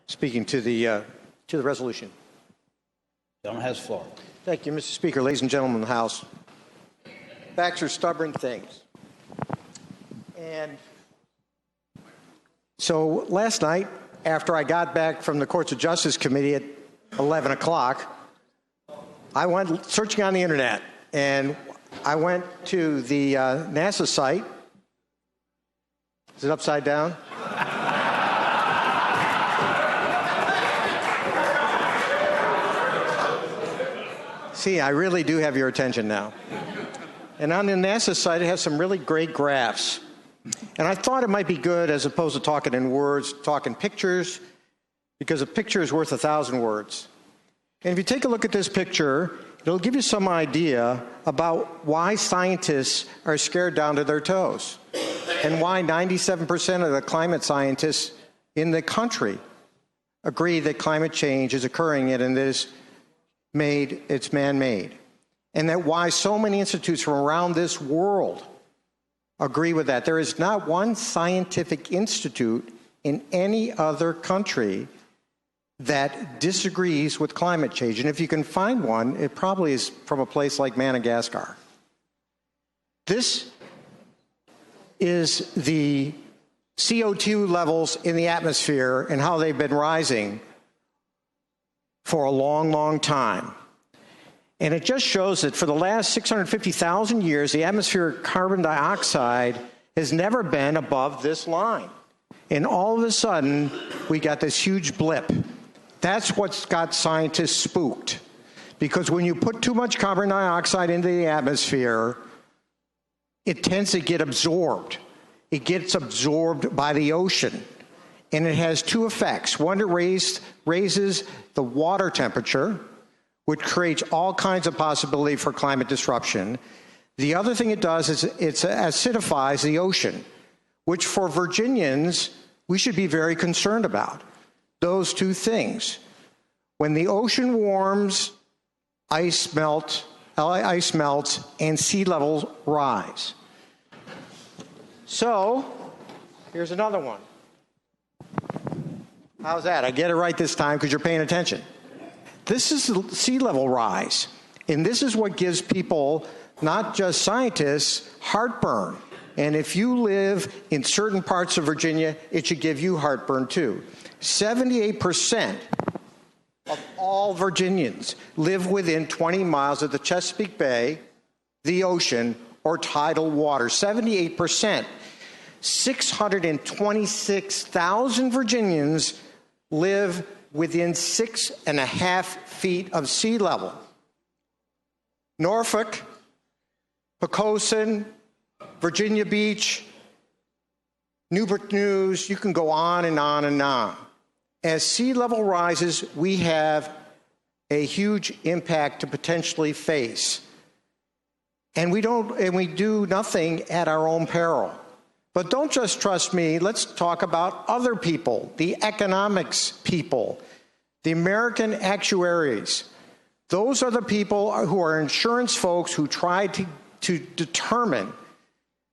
speaking to the resolution. Gentleman has the floor. Thank you, Mr. Speaker. Ladies and gentlemen of the House, facts are stubborn things. And so last night, after I got back from the Courts of Justice Committee at 11 o'clock, I went searching on the internet, and I went to the NASA site. Is it upside down? See, I really do have your attention now. And on the NASA site, it has some really great graphs. And I thought it might be good, as opposed to talking in words, talking pictures, because a picture is worth 1,000 words. And if you take a look at this picture, it'll give you some idea about why scientists are scared down to their toes, and why 97% of the climate scientists in the country agree that climate change is occurring and it's man-made, and that why so many institutes from around this world agree with that. There is not one scientific institute in any other country that disagrees with climate change. And if you can find one, it probably is from a place like Madagascar. This is the CO2 levels in the atmosphere and how they've been rising for a long, long time. And it just shows that for the last 650,000 years, the atmospheric carbon dioxide has never been above this line. And all of a sudden, we got this huge blip. That's what's got scientists spooked. Because when you put too much carbon dioxide into the atmosphere, it tends to get absorbed. It gets absorbed by the ocean. And it has two effects. One, it raises the water temperature, which creates all kinds of possibility for climate disruption. The other thing it does is it acidifies the ocean, which for Virginians, we should be very concerned about. Those two things. When the ocean warms, ice melts, and sea levels rise. So, here's another one. How's that? I get it right this time because you're paying attention. This is the sea level rise. And this is what gives people, not just scientists, heartburn. And if you live in certain parts of Virginia, it should give you heartburn too. 78% of all Virginians live within 20 miles of the Chesapeake Bay, the ocean, or tidal water. 78%. 626,000 Virginians live within 6.5 feet of sea level. Norfolk, Poquoson, Virginia Beach, Newport News, you can go on and on and on. As sea level rises, we have a huge impact to potentially face. And we do nothing at our own peril. But don't just trust me. Let's talk about other people, the economics people, the American actuaries. Those are the people who are insurance folks who try to determine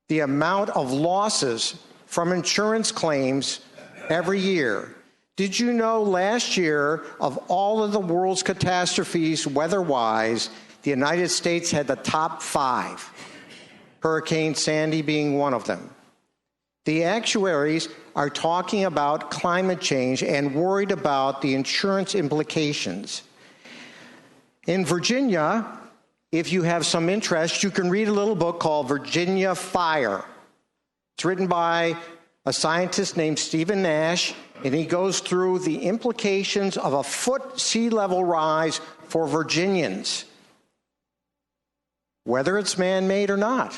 the amount of losses from insurance claims every year. Did you know last year, of all of the world's catastrophes weather-wise, the United States had the top 5, Hurricane Sandy being one of them. The actuaries are talking about climate change and worried about the insurance implications. In Virginia, if you have some interest, you can read a little book called Virginia Fire. It's written by a scientist named Stephen Nash, and he goes through the implications of a foot sea level rise for Virginians, whether it's man-made or not.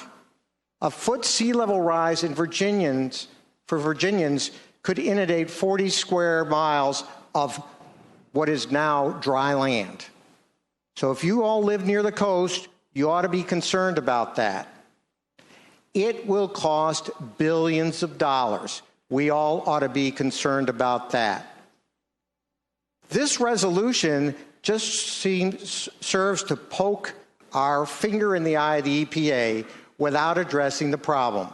A foot sea level rise for Virginians could inundate 40 square miles of what is now dry land. So if you all live near the coast, you ought to be concerned about that. It will cost billions of dollars. We all ought to be concerned about that. This resolution just serves to poke our finger in the eye of the EPA without addressing the problem.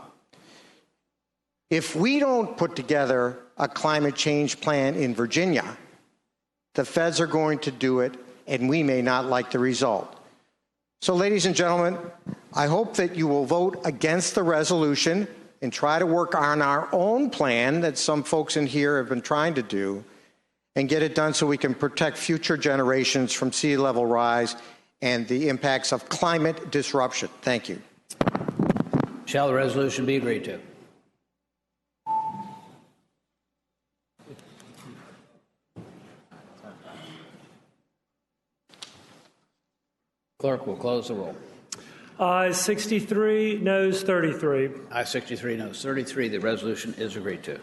If we don't put together a climate change plan in Virginia. The feds are going to do it, and we may not like the result. So, ladies and gentlemen, I hope that you will vote against the resolution and try to work on our own plan that some folks in here have been trying to do and get it done so we can protect future generations from sea level rise and the impacts of climate disruption. Thank you. Shall the resolution be agreed to? Clerk will close the roll. Ayes 63, noes 33. Ayes 63, noes 33. The resolution is agreed to.